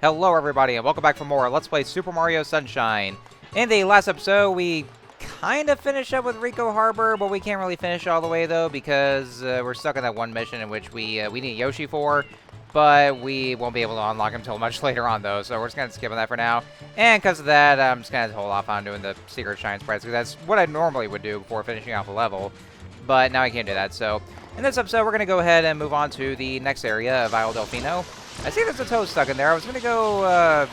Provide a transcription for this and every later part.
Hello everybody and welcome back for more Let's Play Super Mario Sunshine. In the last episode, we kind of finished up with Rico Harbor, but we can't really finish all the way though because we're stuck in that one mission in which we need Yoshi for, but we won't be able to unlock him until much later on though, so we're just going to skip on that for now. And because of that, I'm just going to hold off on doing the secret shine sprites because that's what I normally would do before finishing off a level, but now I can't do that. So in this episode, we're going to go ahead and move on to the next area of Isle Delfino. I see there's a toad stuck in there. I was gonna go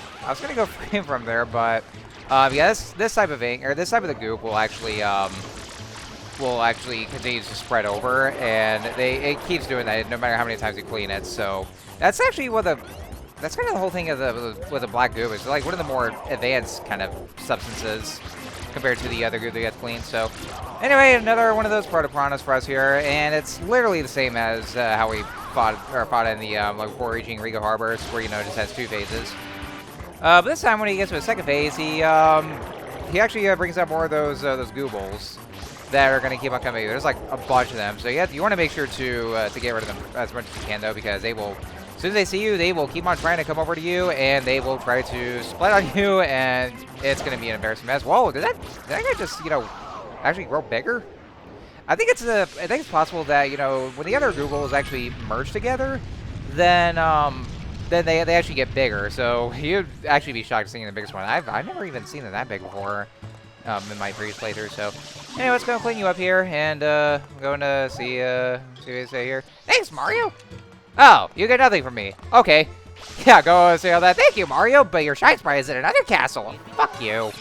free him from there, but yeah, this type of ink or this type of the goop will actually continue to spread over, and it keeps doing that no matter how many times you clean it. So that's actually that's kind of the whole thing of with the black goop is like one of the more advanced kind of substances compared to the other goop that gets cleaned. So anyway, another one of those proto-piranhas for us here, and it's literally the same as how we fought in the like before reaching Rico Harbor, where it just has two phases. But this time when he gets to the second phase, he actually brings up more of those goobles that are going to keep on coming. There's like a bunch of them, so you want to make sure to get rid of them as much as you can though, because they will, as soon as they see you, they will keep on trying to come over to you, and they will try to split on you, and it's going to be an embarrassing mess. Whoa, did that guy just actually grow bigger? I think it's possible that when the other Googles actually merge together, then they actually get bigger. So you'd actually be shocked seeing the biggest one. I've never even seen it that big before in my previous playthrough. So anyway, let's go clean you up here, and I'm going to see what they say here. Thanks, Mario. Oh, you get nothing from me. Okay. Yeah, go say all that. Thank you, Mario, but your shine sprite is in another castle. Fuck you.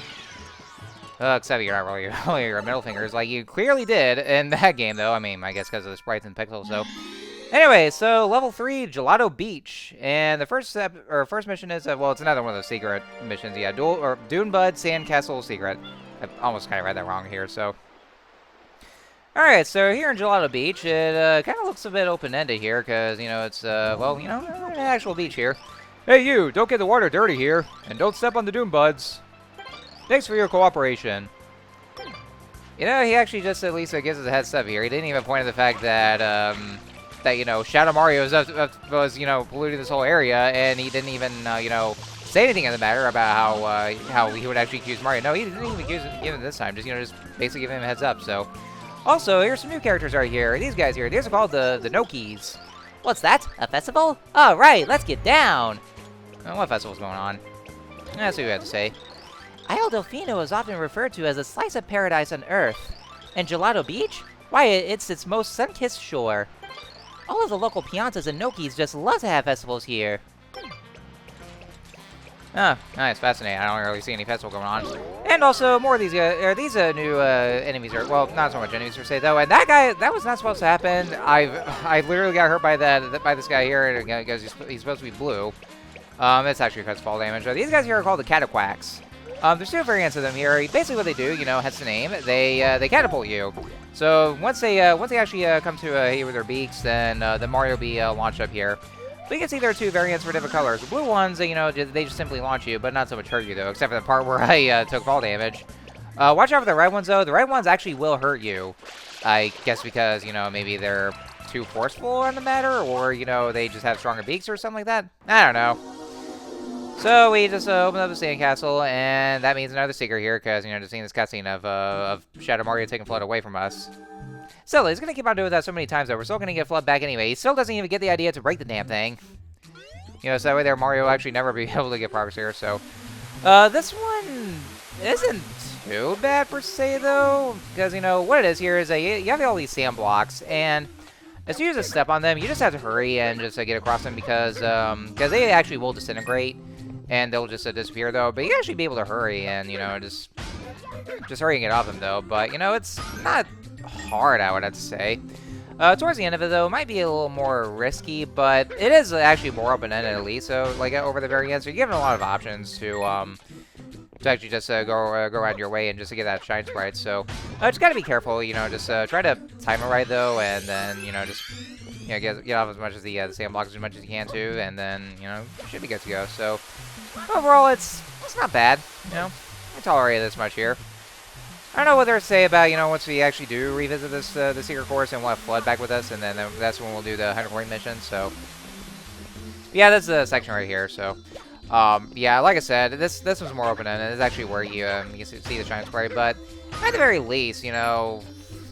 Except you're not really your middle fingers like you clearly did in that game, though. I mean, I guess because of the sprites and pixels. So, anyway, so level 3, Gelato Beach, and the first mission is well, it's another one of those secret missions. Yeah, Dune Bud Sandcastle Secret. I almost kind of read that wrong here. So, all right, so here in Gelato Beach, it kind of looks a bit open-ended here because it's well, an actual beach here. Hey, you! Don't get the water dirty here, and don't step on the Dune Buds. Thanks for your cooperation. He actually just at least gives us a heads up here. He didn't even point at the fact that, Shadow Mario was polluting this whole area, and he didn't even, say anything in the matter about how he would actually accuse Mario. No, he didn't even accuse him this time. Just basically giving him a heads up. So, also, here's some new characters right here. These guys here. These are called the Nokis. What's that? A festival? All right, let's get down. What festival's going on? That's what we have to say. Isle Delfino is often referred to as a slice of paradise on Earth. And Gelato Beach? Why, it's its most sun-kissed shore. All of the local piantas and Nokis just love to have festivals here. Oh, nice, fascinating. I don't really see any festival going on. And also, more of these new enemies are, well, not so much enemies per se though. And that guy, that was not supposed to happen. I literally got hurt by this guy here because he's supposed to be blue. It's actually because fall damage. But these guys here are called the Cataquacks. There's two variants of them here. Basically, what they do, hence the name, they catapult you. So once they actually come to here with their beaks, then Mario will be launched up here. But you can see there are two variants for different colors. The blue ones, they just simply launch you, but not so much hurt you though, except for the part where I took fall damage. Watch out for the red ones though. The red ones actually will hurt you. I guess because maybe they're too forceful on the matter, or they just have stronger beaks or something like that. I don't know. So we just opened up the sandcastle, and that means another secret here, because, just seeing this cutscene of Shadow Mario taking FLUDD away from us. Still, he's going to keep on doing that so many times, though. We're still going to get FLUDD back anyway. He still doesn't even get the idea to break the damn thing. So that way there, Mario will actually never be able to get progress here, so. This one isn't too bad, per se, though, because, what it is here is you have all these sand blocks, and as soon as you step on them, you just have to hurry and just get across them, because they actually will disintegrate. And they'll just disappear, though. But you actually be able to hurry and, just hurry and get off them, though. But, it's not hard, I would have to say. Towards the end of it, though, it might be a little more risky, but it is actually more open-ended, at least. So, like, over the very end, so you're given a lot of options to actually just go around your way and just to get that shine sprite. So, just gotta be careful, just try to time it right, though, and then, just get off as much as the sand blocks as much as you can, too, and then, should be good to go. So, overall, it's not bad, I tolerate this much here. I don't know what to say about, once we actually do revisit this the secret course, and we'll have FLUDD back with us, and then that's when we'll do the 100 coin mission, so. Yeah, that's the section right here, so. Yeah, like I said, this one's more open-ended. It's actually where you see the shine sprite, but at the very least, you know,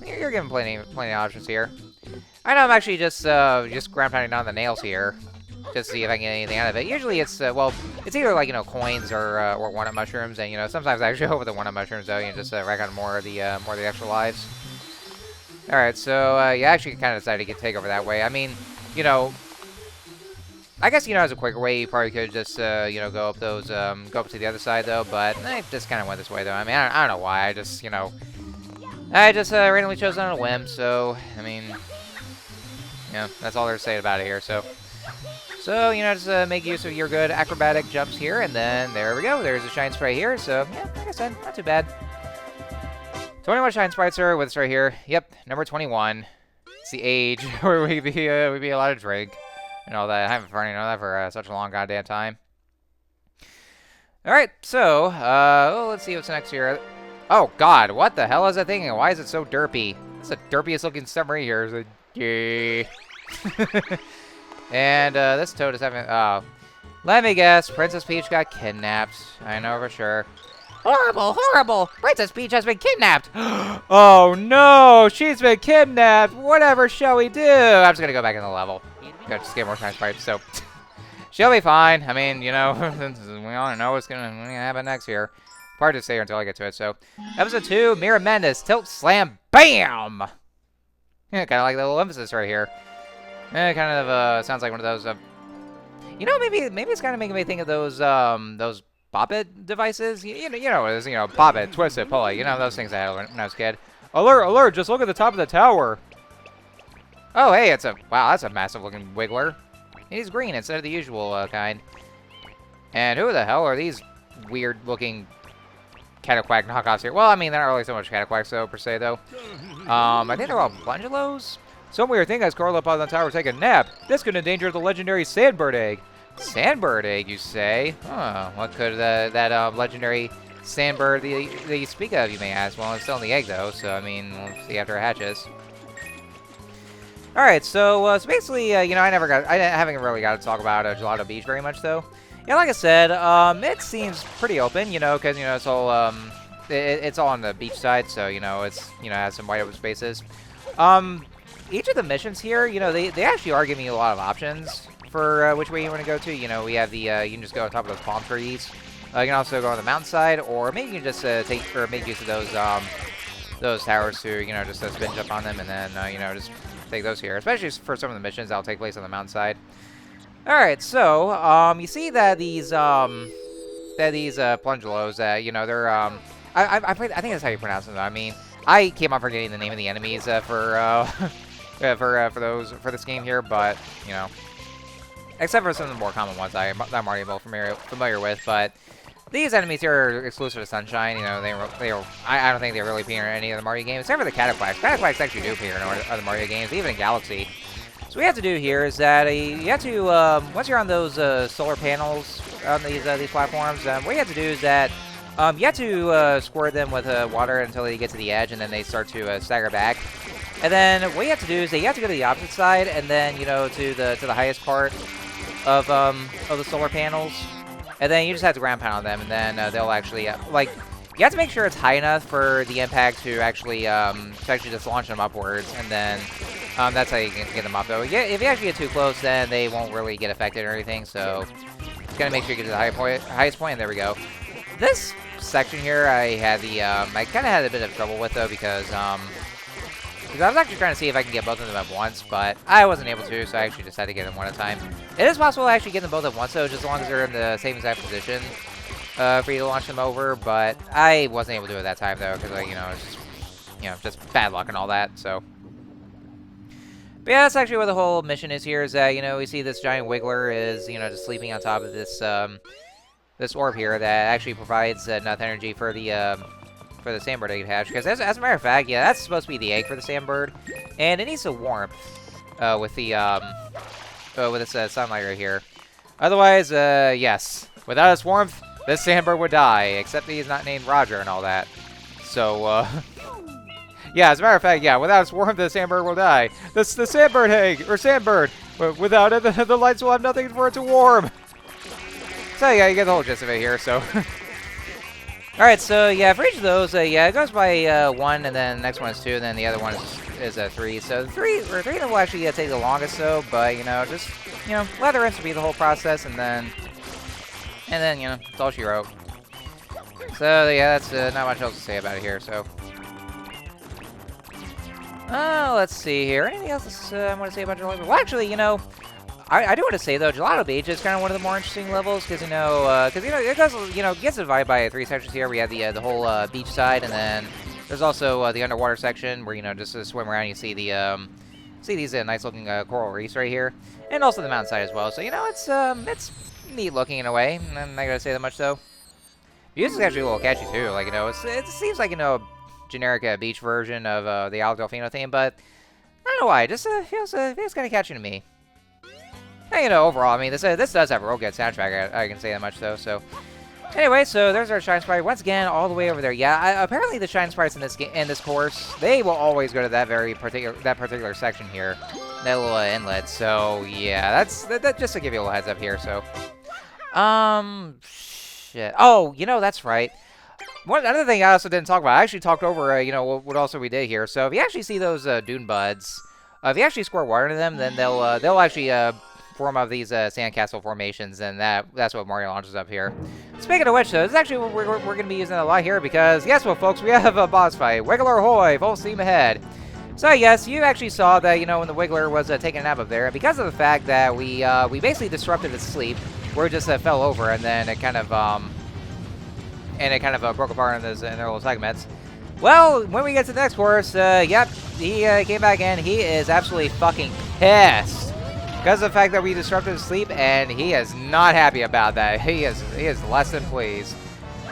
you're given plenty of options here. I know I'm actually just ground pounding down the nails here, just to see if I can get anything out of it. Usually it's well, it's either like, you know, coins or one-up mushrooms, and you know sometimes I actually hope with the one-up mushrooms though, you know, just rack on more of the extra lives. All right, so you actually kind of decided to take over that way. I mean, you know, I guess, you know, as a quicker way, you probably could just you know, go up to the other side though, but I just kind of went this way though. I mean, I don't know why. I just, you know, randomly chose on a whim. So I mean, yeah, that's all there's to say about it here. So you know, just make use of your good acrobatic jumps here, and then there we go. There's a shine sprite here. So yeah, like I said, not too bad. 21 shine sprites are with us right here. Yep, number 21. It's the age where we'd be allowed to drink and all that. I haven't funny know that for such a long goddamn time. All right, so let's see what's next here. Oh God, what the hell is that thing? Why is it so derpy? It's the derpiest looking submarine here. It's like, yeah. And this toad is having. Oh, let me guess. Princess Peach got kidnapped. I know for sure. Horrible, horrible! Princess Peach has been kidnapped! Oh no, she's been kidnapped! Whatever shall we do? I'm just gonna go back in the level. Gotta just get more time sprites, so she'll be fine. I mean, you know, we all know what's gonna happen next here. Hard to say until I get to it. So, episode 2, Mira Mendes, Tilt Slam, BAM! Yeah, kind of like the little emphasis right here. Kind of sounds like one of those. You know, maybe it's kind of making me think of those Bop It devices. You know what it is. You know, Bop It, Twist It, Pull It. You know those things I had when I was a kid. Alert! Alert! Just look at the top of the tower. Oh, hey, wow, that's a massive looking wiggler. He's green instead of the usual kind. And who the hell are these weird looking Cataquack knockoffs here? Well, I mean, they're not really so much Cataquacks though, per se though. I think they're all Plungelos. Some weird thing has curled up on the tower to take a nap. This could endanger the legendary Sandbird egg. Sandbird egg, you say? Huh, what could that legendary Sandbird that you speak of, you may ask? Well, it's still in the egg though, so I mean, we'll see after it hatches. Alright, so basically, you know, I haven't really got to talk about Gelato Beach very much, though. Yeah, like I said, it seems pretty open, you know, because, you know, it's all, it's all on the beach side, so, you know, it's, you know, has some wide open spaces. Each of the missions here, you know, they actually are giving you a lot of options for which way you want to go to. You know, we have the, you can just go on top of those palm trees. You can also go on the mountainside, or maybe you can just make use of those towers to, you know, just spin jump on them, and then, you know, just take those here, especially for some of the missions that'll take place on the mountainside. All right, so you see that these Plungelos, you know, they're I think that's how you pronounce them. I mean, I came up forgetting the name of the enemies for this game here, but you know, except for some of the more common ones I'm already well familiar with, but. These enemies here are exclusive to Sunshine. You know, I don't think they really appear in any of the Mario games, except for the Cataquacks. Cataquacks actually do appear in other Mario games, even in Galaxy. So what we have to do here is that you have to, once you're on those solar panels on these platforms, what you have to do is that you have to squirt them with water until they get to the edge, and then they start to stagger back. And then what you have to do is that you have to go to the opposite side, and then, you know, to the highest part of the solar panels. And then you just have to ground pound on them, and then they'll actually, like, you have to make sure it's high enough for the impact to actually just launch them upwards, and then that's how you can get them up, though. Yeah, if you actually get too close, then they won't really get affected or anything, so just gotta make sure you get to the highest point, and there we go. This section here, I kind of had a bit of trouble with, though, because I was actually trying to see if I can get both of them at once, but I wasn't able to, so I actually just had to get them one at a time. It is possible to actually get them both at once, though, just as long as they're in the same exact position for you to launch them over, but I wasn't able to do it that time, though, because, you know, it's just, you know, just bad luck and all that, so. But yeah, that's actually what the whole mission is here, is that, you know, we see this giant wiggler is, you know, just sleeping on top of this, this orb here that actually provides enough energy for the Sandbird egg to hatch, because as a matter of fact, yeah, that's supposed to be the egg for the Sandbird, and it needs some warmth with this sunlight right here. Otherwise, yes, without its warmth, this Sandbird would die, except that he's not named Roger and all that. So, yeah, as a matter of fact, yeah, without its warmth, the Sandbird will die. The Sandbird egg, or Sandbird, without it, the lights will have nothing for it to warm. So yeah, you get the whole gist of it here. So. Alright, so yeah, for each of those, yeah, it goes by 1, and then the next one is 2, and then the other one is 3. So the 3 of them will actually take the longest, though, but, you know, just, you know, let the rest be the whole process, and then, you know, it's all she wrote. So yeah, that's not much else to say about it here, so. Let's see here. Anything else I want to say about Gelato? Well, actually, you know, I do want to say though, Gelato Beach is kind of one of the more interesting levels because you know, it goes, you know, gets divided by 3 sections here. We have the whole beach side, and then there's also the underwater section where you know just swim around. You see these nice looking coral reefs right here, and also the mountainside as well. So you know, it's neat looking in a way. I'm not gonna say that much though. Music is actually a little catchy too. Like you know, it seems like you know, generic beach version of the Al Delfino theme, but I don't know why. It just feels kind of catchy to me. And, you know, overall, I mean, this does have a real good soundtrack. I can say that much, though. So, anyway, so there's our Shine Sprite once again, all the way over there. Yeah, apparently the Shine Sprites in this course, they will always go to that particular section here, that little inlet. So, yeah, that just to give you a little heads up here. So, shit. Oh, you know, that's right. Another thing I also didn't talk about. I actually talked over, you know, what also we did here. So, if you actually see those dune buds, if you actually squirt water into them, then they'll actually form of these sandcastle formations, and that's what Mario launches up here. Speaking of which, though, this is actually what we're going to be using a lot here because, guess what, folks? We have a boss fight. Wiggler ahoy! Full steam ahead. So, yes, you actually saw that, you know, when the Wiggler was taking a nap up there, because of the fact that we basically disrupted its sleep, where it just fell over, and then it kind of, broke apart in their little segments. Well, when we get to the next course, yep, he came back in. He is absolutely fucking pissed. Because of the fact that we disrupted his sleep, and he is not happy about that. He is less than pleased.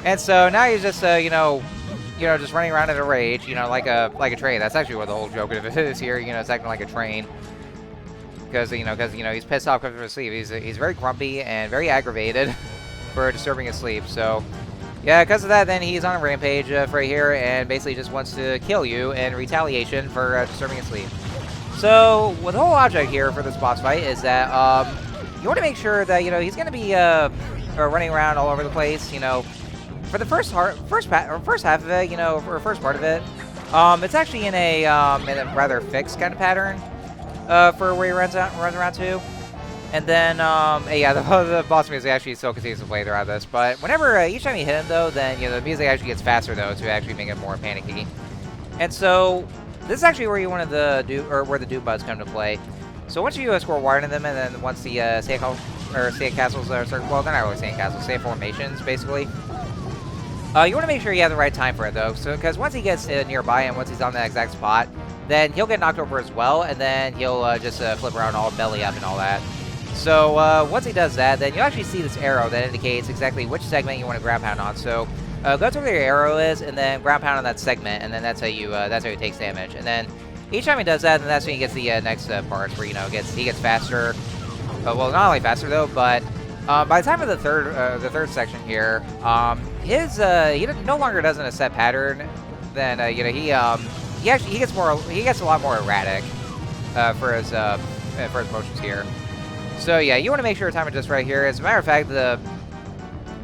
And so now he's just, you know, just running around in a rage, you know, like a train. That's actually what the whole joke of it is here. You know, it's acting like a train. Because you know, he's pissed off because of his sleep. He's very grumpy and very aggravated for disturbing his sleep. So, yeah, because of that, then he's on a rampage for here, and basically just wants to kill you in retaliation for disturbing his sleep. So, the whole object here for this boss fight is that you want to make sure that, you know, he's going to be running around all over the place, you know. For the first half of it, you know, or first part of it, it's actually in a rather fixed kind of pattern for where he runs around to. And then, yeah, the boss music actually still continues to play throughout this. But whenever, each time you hit him, though, then, you know, the music actually gets faster, though, to actually make it more panicky. And so, this is actually where you wanted where the Doom Buds come to play. So once you score water into them, and then once the sand castles are certain, well, they're not really sand castles, sand formations, basically. You want to make sure you have the right time for it, though, so because once he gets nearby and once he's on that exact spot, then he'll get knocked over as well, and then he'll just flip around all belly up and all that. So once he does that, then you'll actually see this arrow that indicates exactly which segment you want to ground pound on. So go to where your arrow is, and then ground pound on that segment, and then that's how he takes damage. And then each time he does that, then that's when he gets the next parts where, you know, he gets faster. Well, not only faster though, but by the time of the third section here, he no longer does in a set pattern. Then you know, he gets a lot more erratic for his motions here. So yeah, you want to make sure time is just right here. As a matter of fact, the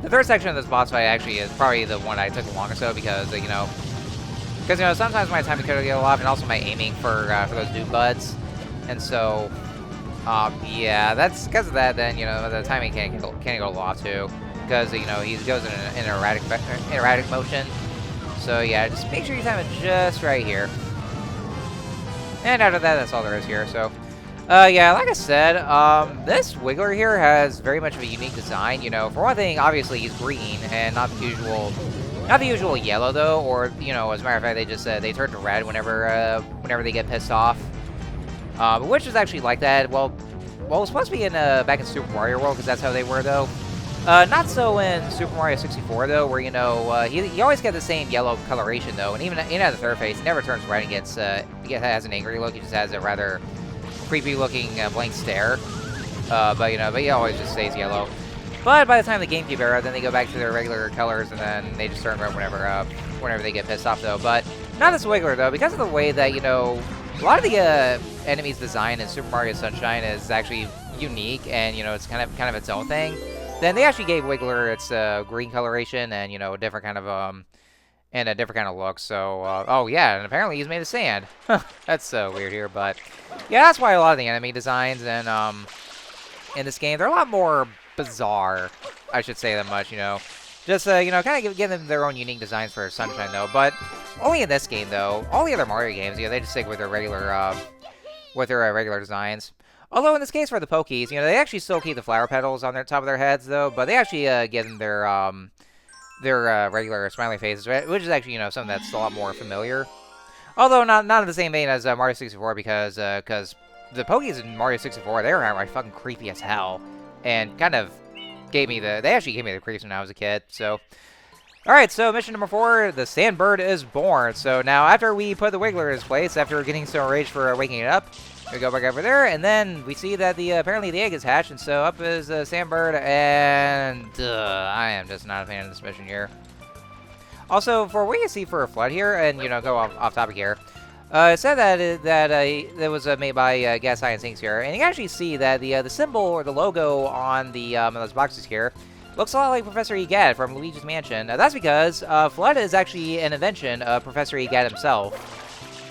third section of this boss fight actually is probably the one I took the longest though, because you know, sometimes my timing could get a lot, and also my aiming for those Doom Buds, and so yeah, that's because of that. Then you know, the timing can go a lot too, because you know, he goes in an erratic motion. So yeah, just make sure you time it just right here. And after that, that's all there is here. So yeah, like I said, this Wiggler here has very much of a unique design. You know, for one thing, obviously he's green and not the usual yellow though. Or you know, as a matter of fact, they just they turn to red whenever they get pissed off. Which is actually like that. Well, it was supposed to be in back in Super Mario World, because that's how they were though. Not so in Super Mario 64 though, where you know he always got the same yellow coloration though, and even at the third phase, he never turns red and has an angry look. He just has a rather creepy looking blank stare. But he always just stays yellow. But by the time the GameCube era, then they go back to their regular colors, and then they just turn red whenever they get pissed off though. But not this Wiggler though, because of the way that, you know, a lot of the enemies design in Super Mario Sunshine is actually unique, and you know, it's kind of its own thing. then they actually gave Wiggler its green coloration and, you know, a different kind of look. So, oh yeah, and apparently he's made of sand. That's weird here, but yeah, that's why a lot of the enemy designs and in this game, they're a lot more bizarre, I should say, than much, you know. Just, you know, kind of give them their own unique designs for Sunshine, though. But only in this game, though. All the other Mario games, you know, they just stick with their regular designs. Although in this case for the Pokies, you know, they actually still keep the flower petals on their top of their heads, though. But they actually give them their regular smiley faces, which is actually, you know, something that's a lot more familiar. Although not in the same vein as Mario 64, because the Pokies in Mario 64, they were outright fucking creepy as hell, and kind of they actually gave me the creeps when I was a kid. So, all right, so mission number 4, the Sandbird is born. So now after we put the Wiggler in his place, after getting so enraged for waking it up, we go back over there, and then we see that apparently the egg is hatched, and so up is the Sandbird, and I am just not a fan of this mission here. Also, for what you see for a flood here, and, you know, go off topic here, it said that it was made by Gas Science Inc. here, and you can actually see that the symbol or the logo on the those boxes here looks a lot like Professor Egad from Luigi's Mansion. That's because Flood is actually an invention of Professor Egad himself.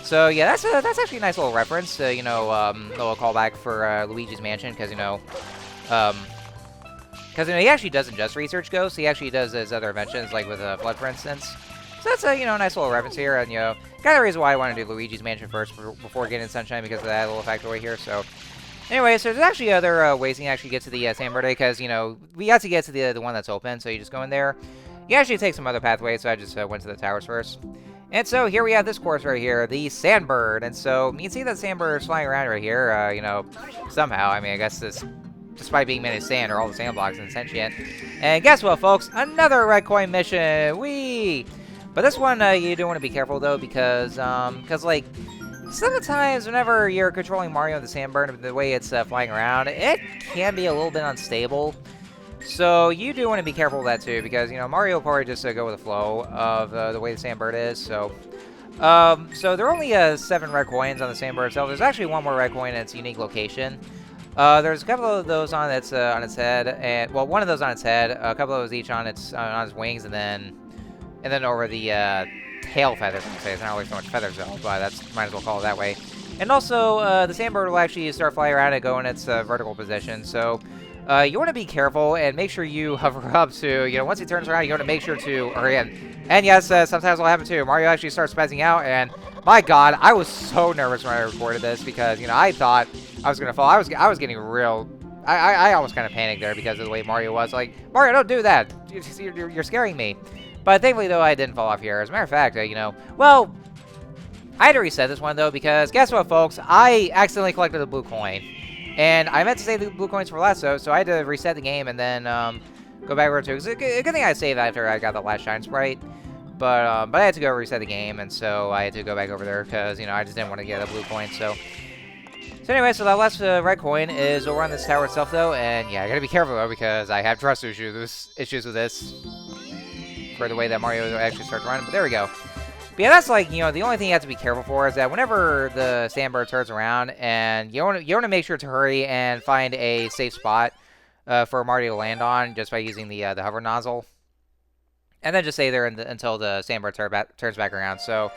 So yeah, that's actually a nice little reference, you know, a little callback for Luigi's Mansion, because you know, he actually doesn't just research ghosts; he actually does his other inventions, like with Flood, for instance. So that's a, you know, nice little reference here, and, you know, kind of the reason why I want to do Luigi's Mansion first before getting Sunshine, because of that little factoid here. So, anyway, so there's actually other ways you can actually get to the Sandbird, because, you know, we got to get to the one that's open, so you just go in there. You actually take some other pathways, so I just went to the towers first. And so here we have this course right here, the Sandbird. And so you can see that Sandbird is flying around right here, you know, somehow. I mean, I guess this, despite being made of sand, or all the sand blocks and sentient. And guess what, folks? Another red coin mission! Whee! But this one, you do want to be careful, though, because like, sometimes whenever you're controlling Mario with the Sandbird, the way it's flying around, it can be a little bit unstable. So you do want to be careful with that, too, because, you know, Mario will probably just go with the flow of the way the Sandbird is, so... so there are only 7 red coins on the Sandbird itself. There's actually one more red coin in its unique location. There's a couple of those on its head, and, well, one of those on its head, a couple of those each on its wings, and then over the tail feathers. I'm gonna say it's not really so much feathers though, but that's might as well call it that way. And also, the Sandbird will actually start flying around and go in its vertical position. So you want to be careful and make sure you hover up to, you know, once he turns around, you want to make sure to hurry in. And yes, sometimes will happen too. Mario actually starts spazzing out, and my God, I was so nervous when I recorded this, because, you know, I thought I was gonna fall. I was getting real. I almost kind of panicked there because of the way Mario was. Like, Mario, don't do that. You're scaring me. But thankfully, though, I didn't fall off here. As a matter of fact, you know, well, I had to reset this one, though, because guess what, folks? I accidentally collected a blue coin. And I meant to save the blue coins for last, so I had to reset the game and then go back over to it. It's a good thing I saved after I got the last Shine Sprite. But I had to go reset the game, and so I had to go back over there because, you know, I just didn't want to get a blue coin, so anyway, so that last red coin is over on this tower itself, though, and yeah, I gotta be careful, though, because I have trust issues with this for the way that Mario actually starts running, but there we go. But yeah, that's like, you know, the only thing you have to be careful for is that whenever the Sandbird turns around, and you want to make sure to hurry and find a safe spot for Mario to land on just by using the hover nozzle, and then just stay there until the Sandbird turns back around. So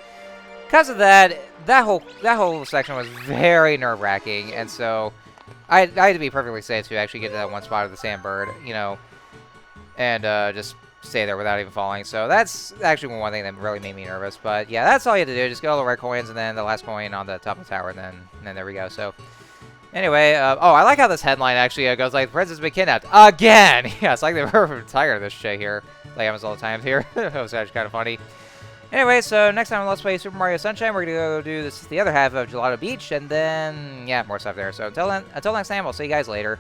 because of that, that whole section was very nerve-wracking, and so I had to be perfectly safe to actually get to that one spot of the Sandbird, you know, and just stay there without even falling. So that's actually one thing that really made me nervous. But yeah, that's all you have to do. Just get all the red coins and then the last coin on the top of the tower, and then there we go. So anyway, oh, I like how this headline actually goes like, "The princess has been kidnapped again." Yeah, it's like they were tired of this shit here. Like happens all the time here. It was actually kind of funny. Anyway, so next time on Let's Play Super Mario Sunshine, we're gonna go do the other half of Gelato Beach, and then yeah, more stuff there. So until next time, I'll see you guys later.